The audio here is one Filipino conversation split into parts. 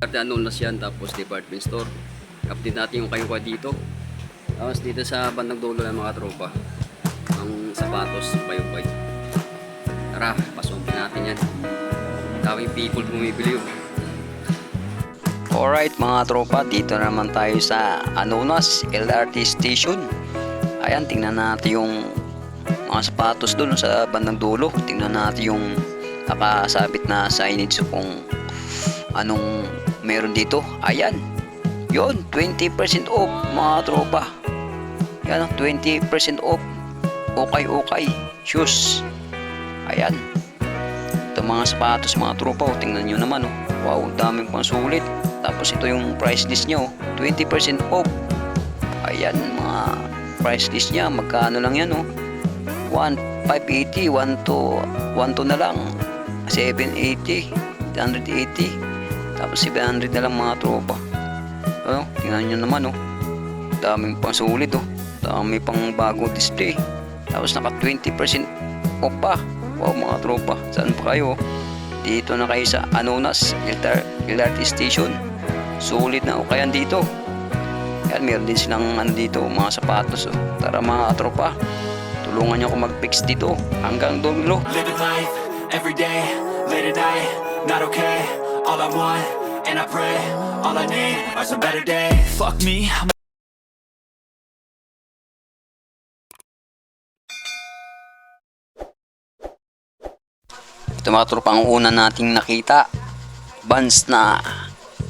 Ano na yan, tapos department store. Update natin yung kayo dito. Tapos dito sa bandang dulo ng mga tropa, ang sapatos, bayog-bay. Tara, pasukin natin yan. Daming people bumibili yun. Alright mga tropa, dito naman tayo sa Anonas LRT Station. Ayan, tingnan natin yung mga sapatos doon sa bandang dulo. Tingnan natin yung nakasabit na signage kung anong meron dito. Ayan, yun, 20% off mga tropa. Yan, 20% off. Okay shoes. Ayan, ito mga sapatos mga tropa, tingnan nyo naman. Wow, daming pang sulit. Tapos ito yung price list nyo, 20% off. Ayan, mga price list nya, magkano lang yan 1,580, 1,2 na lang, 780, 180, tapos 700 na lang mga tropa. Tingnan nyo naman daming pang sulit dami pang bagong display. Tapos naka 20% off pa. Wow mga tropa, saan pa kayo? Dito na kayo sa Anonas LRT Station. Sulit na ukayan dito. Yan, meron din silang dito mga sapatos. Tara mga tropa, tulungan nyo ako mag-fix dito hanggang dulo. Living life everyday, late at night, not okay. All I want, and I pray, all I need are some better days. Fuck me, Ito mga tropa, ang una nating nakita, Vans na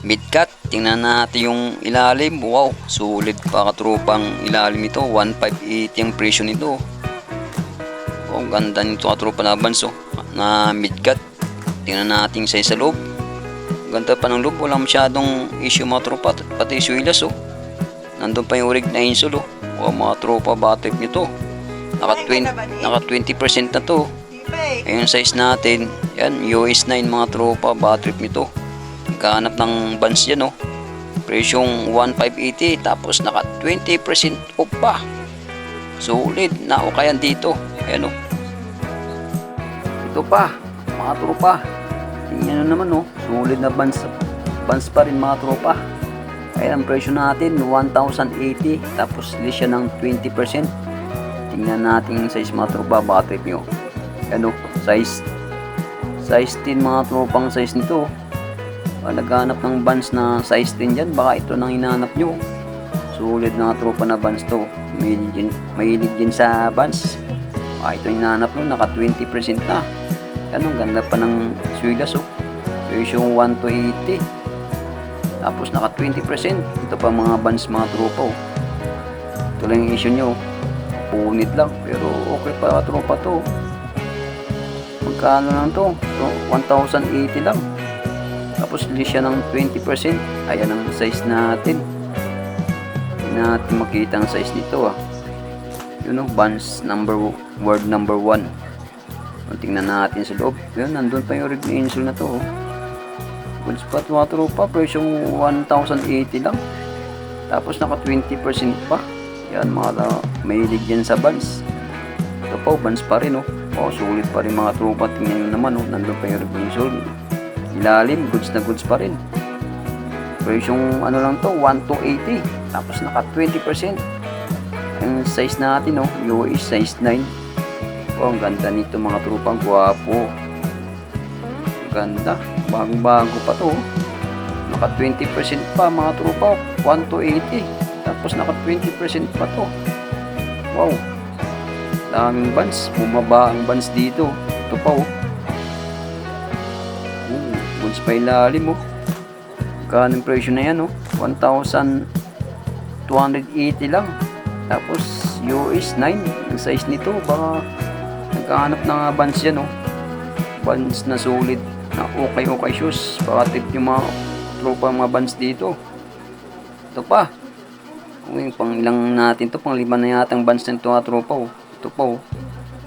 mid-cut. Tingnan natin yung ilalim. Wow, sulit pa katropang ilalim ito. 1,580 ang presyo nito. Oh, ganda nito katropa na Vans na mid-cut. Tingnan natin sa loob. Ganda pa ng loob, wala masyadong issue mga tropa. Pati suilas nandun pa yung rig na insole Wow mga tropa, battery nito. Naka 20% na to. Ayun size natin. Yan, US 9 mga tropa, battery nito. Nagkahanap ng Vans yan presyong 1,580, tapos naka 20% off pa. Solid na ukayan dito. Ayan ito pa mga tropa, tingnan nyo naman solid na Vans pa rin mga tropa. Ayan ang presyo natin, 1,080, tapos list siya ng 20%. Tingnan natin yung size mga tropa, battery nyo. Size 10 mga tropang size nito. Naghanap ng Vans na size 10 dyan, baka ito nang hinahanap nyo. Sulit na tropa na Vans to. Mahilig din sa Vans. Ito yung hinahanap nyo, naka 20% na. Ang ganda pa ng suilas presyo 1,280, tapos naka 20%. Ito pa mga Vans mga tropa ito lang yung issue nyo, punit lang, pero okay pa tropa to. Magkano lang to? 1,080 lang. Tapos list siya ng 20%. Ayan ang size natin. Hindi natin makita ang size nito Yun Vans word number 1. Tingnan natin sa loob. Yun, nandun pa yung rig na insole na to Good spot mga tropa, presyong 1,080 lang. Tapos naka 20% pa. Yan, mga mahilig yan sa Vans. Ito pa, Vans pa rin sulit pa rin mga tropa. Tingnan nyo naman nandun pa yung rig na insole. Ilalim, goods na goods pa rin. Presyong lang to, 1,280. Tapos naka 20%. Ang size natin US size 9. Ang ganda nito mga tropang, guwapo. Ganda, bagong-bago pa to naka 20% pa mga tropa, 1,280. Tapos naka 20% pa to. Wow, daming Vans, bumaba ang Vans dito. Ito pa Vans pa ilalim Magkano yung presyo na yan 1,280 lang. Tapos US 9 ang size nito, baka nagkahanap na Vans yan Vans na solid na okay shoes. Baka tip yung mga tropa mga Vans dito. Ito pa, pang ilang natin to, pang 5 na yata ang Vans nito mga tropa ito pa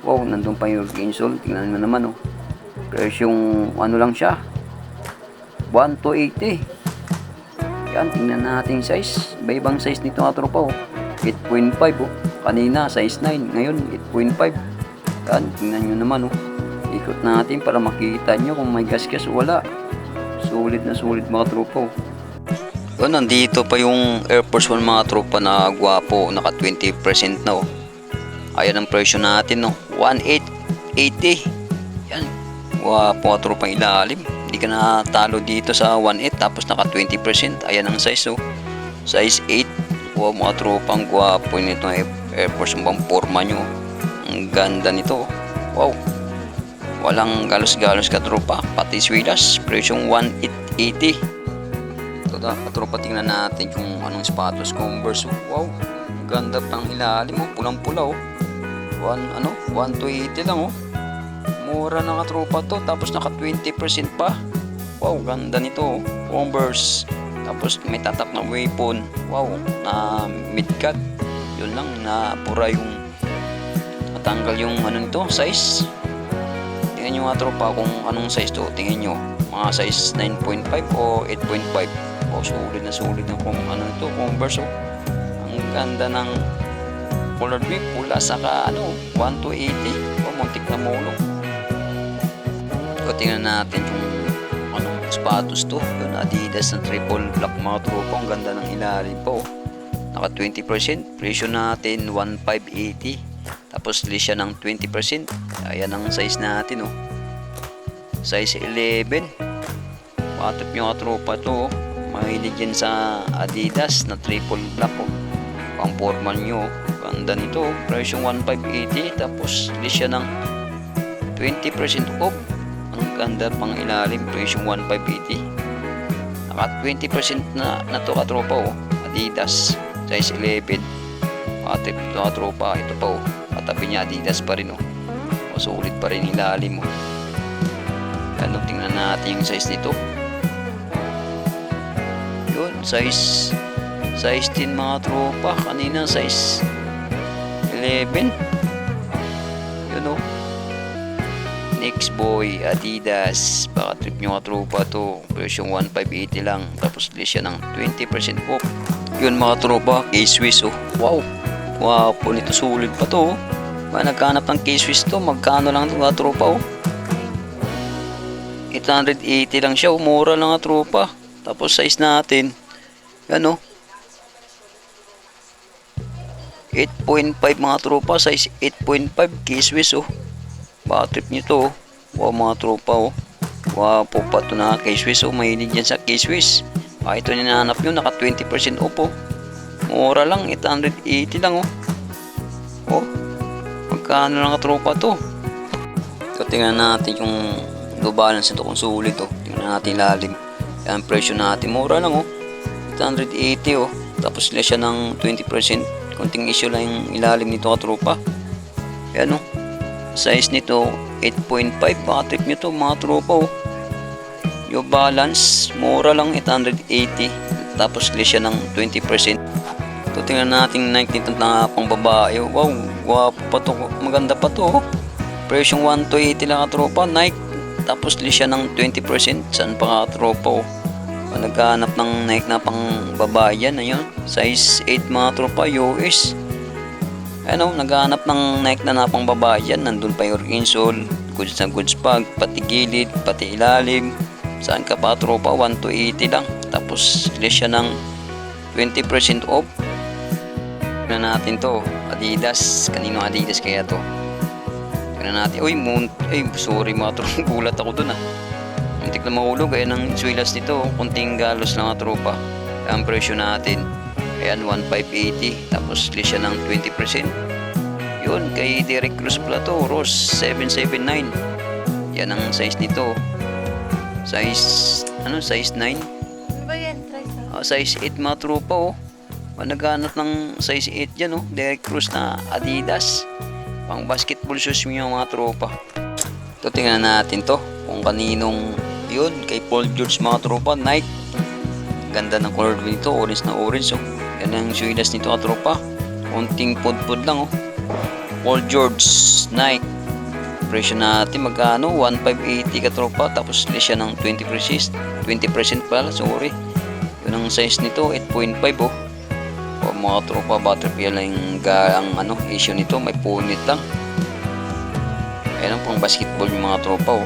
wow, nandun pa yung insole. Tingnan mo naman presyong lang siya, 1,280. Yan, tingnan natin size. Iba-ibang size nito mga tropa 8.5 kanina size 9, ngayon 8.5. Yan, tingnan nyo naman ikot natin para makita nyo kung may gasgas o wala. Sulit na sulit mga tropa. So, nandito pa yung Air Force 1 mga tropa na gwapo. Naka 20% na. Ayan ang presyo natin. 1,880. Yan. Gwapo mga tropa ilalim. Hindi ka natalo dito sa 1,800 tapos naka 20%. Ayan ang size. Size 8. Wow mga tropa. Ang gwapo nito Air Force 1 forma nyo. Ang ganda nito. Wow. Walang galos-galos ka tropa. Pati swilas. Presyong 1,880. Ito na tropa, tingnan natin kung anong sapatos. Converse. Wow. Ganda pang ilalim. Pulang-pula. 1,280 lang. Mura na tropa to. Tapos naka 20% pa. Wow. Ganda nito. Converse. Tapos may tatak na weapon. Wow. Na mid-cut. Yun lang. Na pura yung matanggal yung ano nito. Size. Tingnan nyo mga tropa kung anong size to. Tingnan nyo. Mga size 9.5 o 8.5. Oh, sulit na kung ano ito. Converse. Ang ganda ng colored whip. Pula saka 1,280. Oh, muntik na mulong. So, tingnan natin yung anong sapatos to. Yung Adidas na triple black mga tropa. Ang ganda ng ilalim po. Naka 20%. Presyo natin 1,580. Tapos list siya ng 20%. Ayan ang size natin. Size 11. Patop nyo tropa to. Mahilig yan sa Adidas na triple black. Pang formal nyo. Ganda nito. Presyo 1,580. Tapos list siya ng 20% off. Ang ganda pang ilalim. Presyo 1,580. Naka 20% na to katropa. Adidas. Size 11. Patip ito katropa. Ito pa. Katabi niya Adidas pa rin. Sulit pa rin ilalim. Ano, tingnan natin yung size nito. Yun, size 10 mga tropa. Kanina size 11. Yun Next boy Adidas. Baka trip nyo mga tropa to. Presyong 1,580 lang. Tapos list siya ng 20% off. Yun mga tropa, K-Swiss. Wow. Wow, po nito sulit pa to. Naghanap ng K-Swiss to. Magkano lang ito mga tropa. 880 lang siya. Mura lang mga tropa. Tapos size natin. Yan 8.5 mga tropa. Size 8.5 K-Swiss. Baka trip nyo to. Wow mga tropa. Wow po pa ito na K-Swiss. Mahilig yan sa K-Swiss. Ito ninahanap nyo. Naka 20% off. Mura lang, 880 lang magkano lang tropa to. So, tingnan natin yung low balance ito kung sulit tingnan natin lalim. Yan presyo natin, mura lang 880 tapos sila siya ng 20%. Konting issue lang yung ilalim nito tropa. Yan size nito 8.5. Baka trip nyo to mga tropa yung balance, mura lang 880 tapos sila siya ng 20%. So, tingnan natin 19 na pang babae. Wow, guwapo pa to. Maganda pa to. Presyong 1,280 lang tropa. Nike. Tapos list siya ng 20%. Saan pa tropa naghahanap ng Nike na pang babae yan. Ayun. Size 8 mga tropa. US. Naghahanap ng Nike na pang babae yan. Nandun pa yung insole. Goods na goods bag. Pati gilid. Pati ilalim. Saan ka pa tropa? 1,280 lang. Tapos list siya ng 20% off. Tignan natin to. Adidas. Kanino Adidas kaya to? Tignan natin. Sorry mga tropa. Gulat ako dun Muntik na mahulog. Ayan ang swilas nito. Kunting galos lang mga tropa. Ang presyo natin. Ayan 1,580. Tapos list siya ng 20%. Yun. Kay Derek Cruz pala to. Ross 779. Yan ang size nito. Size 9. Size 8 mga tropa naghanap ng size 8 dyan Derek Cruz na Adidas pang basketball shoes yung mga tropa. Ito tingnan natin to kung kaninong yun. Kay Paul George mga tropa. Nike. Ganda ng color nito. Orange na orange yan ang swilas nito mga tropa. Konting pud-pud lang Paul George Nike. Presyo natin magkano 1,580 ka tropa. Tapos list siya ng 20% pala. Sorry. Yun ang size nito 8.5 mga tropa. Butterfly lang ang issue nito. May punit lang. Ayan ang pang basketball yung mga tropa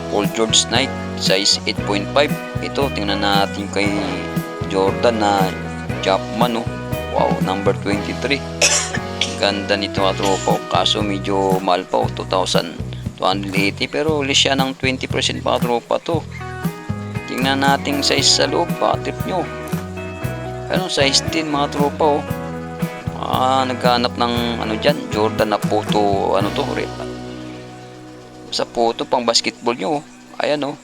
Paul George Nike size 8.5 Ito, tingnan natin kay Jordan na Chapman, oh. Wow, number 23. Ganda nito mga tropa. Kaso medyo mahal pa, oh. 2,280. Pero list siya ng 20% mga tropa to. Tingnan natin size sa loob. Baka trip nyo. Ano, size 10 mga tropa, oh. Naghanap ng ano dyan, Jordan na photo, ano to, sa photo pang basketball nyo, oh. Ayan, oh.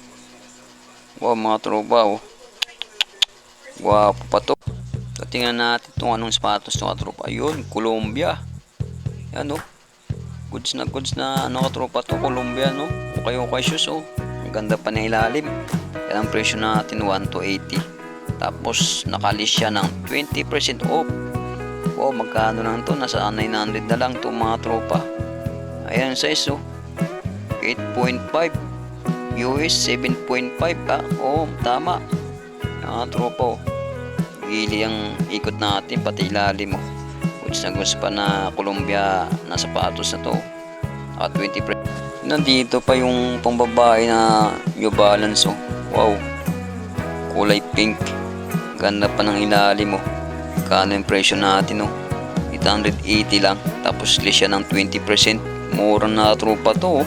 Wow, mga tropa, oh. Wapo pa to. So, tingnan natin itong anong sapatos ng katropa. Ayun, Columbia. Yan, oh. Goods na ano katropa to, Columbia, no. Okay shoes, oh. Ang ganda pa na ilalim. Yan ang presyo natin, 1,280. Tapos nakalis siya ng 20% off. Wow, magkano lang to? Nasa 900 na lang to mga tropa. Ayan size, oh. 8.5 US 7.5 pa. Oh, tama. Mga tropa, oh. Gili ang ikot natin, pati ilalim, oh. Goods pa na Columbia na sapatos na to. 20%. Nandito pa yung pangbabae na New Balance, oh. Wow. Kulay pink. Ganda pa ng ilalim, oh. Kano yung presyo natin, oh. 880 lang. Tapos list siya ng 20%. Mura na tropa to, oh.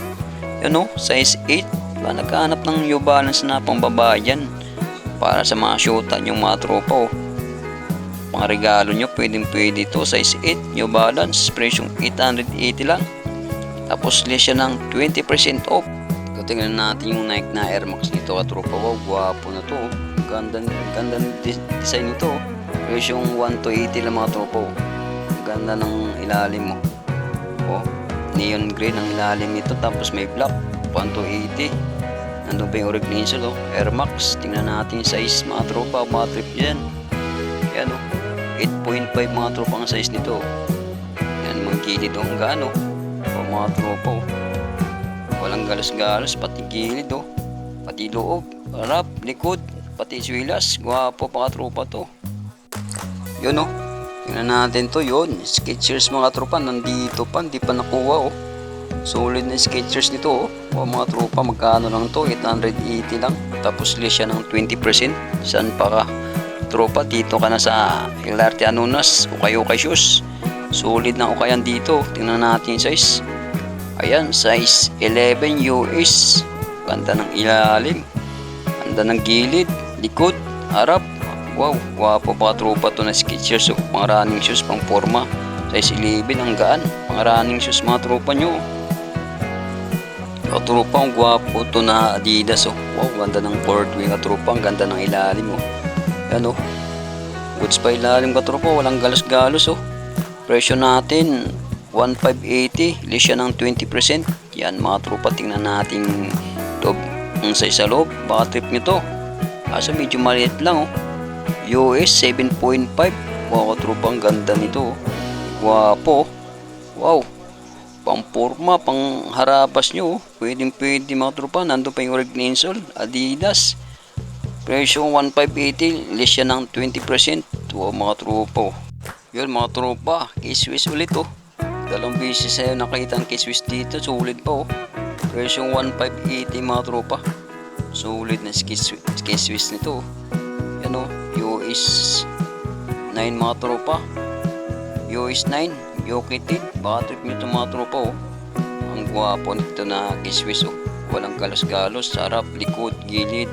Yan, oh. Size 8. Nagkahanap ng New Balance na pangbabae yan. Para sa mga shootan yung mga tropa, oh. Mga regalo nyo, pwede ito. Size 8, New Balance. Presyong 880 lang. Tapos list siya ng 20% off. Tingnan natin yung Nike na Air Max dito, katropa. Wow, guwapo na to, oh. Ganda design nito, oh. Presyong 1,280 lang mga tropa, oh. Ganda ng ilalim mo, oh. Neon green ang ilalim nito. Tapos may black, 1,280. Nandun pa yung original, oh. Air Max. Tingnan natin yung size mga tropa. Mga trip dyan. Yan, oh. 8.5 mga tropa ang size nito. Yan, mga gilid, oh. Ang gaano, oh, mga tropa, oh. Walang galos-galos, pati gilid, oh. Pati loob, harap, likod, pati swilas. Gwapo mga tropa to. Yun, oh. Tingnan natin to. Yun, Skechers mga tropa. Nandito pa, hindi pa nakuha, oh. Solid na Skechers nito, oh. Oh, mga tropa, magkano lang to? 880 lang. Tapos list siya ng 20%. Saan pa ka? Tropa, dito ka na sa LRT Anunas. Okay shoes. Solid na ukayan dito. Tingnan natin yung size. Ayan, size 11 US. Ganda ng ilalim. Ganda ng gilid, likod, harap. Wow, guwapo pa tropa to na Skechers, oh. Mga running shoes, pang forma. Size 11, ang gaan. Mga running shoes mga tropa nyo. Tropa, ang guwapo to na Adidas, oh. Wow, ganda ng cord wing tropa. Ang ganda ng ilalim, oh. Yan, oh. Goods pa ilalim tropa. Walang galos-galos, oh. Presyo natin 1,580. List siya ng 20%. Yan mga tropa. Tingnan natin loob. Ang size sa loob. Baka trip nyo to. Kaso medyo maliit lang, oh. US 7.5. Wow, tropa, ang ganda nito, oh. Guwapo. Wow. Pang forma, pang harabas nyo, oh. Pwede mga tropa. Nandun pa yung original Adidas. Presyo 1,580. List siya ng 20%. Wow, mga tropa, oh. Yun mga tropa. K-Swiss ulit, oh. Dalawang beses sa'yo nakita ang K-Swiss dito. Solid pa, oh. Presyo 1,580 mga tropa. Solid na K-Swiss nito, oh. Yan, oh. US 9 mga tropa. US 9 Yokitid. Baka trip nyo ito mga tropa, oh. Ang guwapo nito na K-Swiss, oh. Walang galos-galos. Sarap, likod, gilid,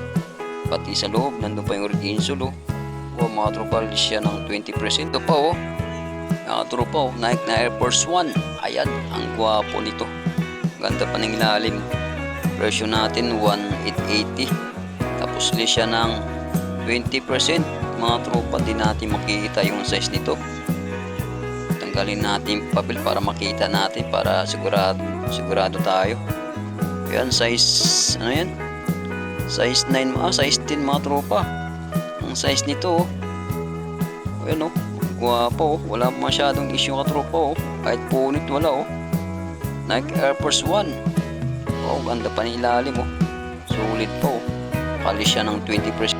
pati sa loob. Nandun pa yung original, oh. Oh, mga tropa, list siya ng 20%. Ito pa, oh. Mga tropa, oh. Nike na Air Force 1. Ayan, ang guwapo nito. Ganda pa ng ilalim. Presyo natin 1,880. Tapos list siya ng 20%. Mga tropa, di natin makikita yung size nito. Tanggalin natin yung papel para makita natin, para sigurado tayo. Yan, size ano yan? Size 9, size 10 mga tropa. Ang size nito, oh. Ayan, oh. Guwapo, oh. Wala masyadong issue ka tropa, oh. Kahit punit wala, oh. Nike Air Force 1. Oh, ganda pa ng ilalim, oh. Sulit po, oh. Kalis siya ng 20%.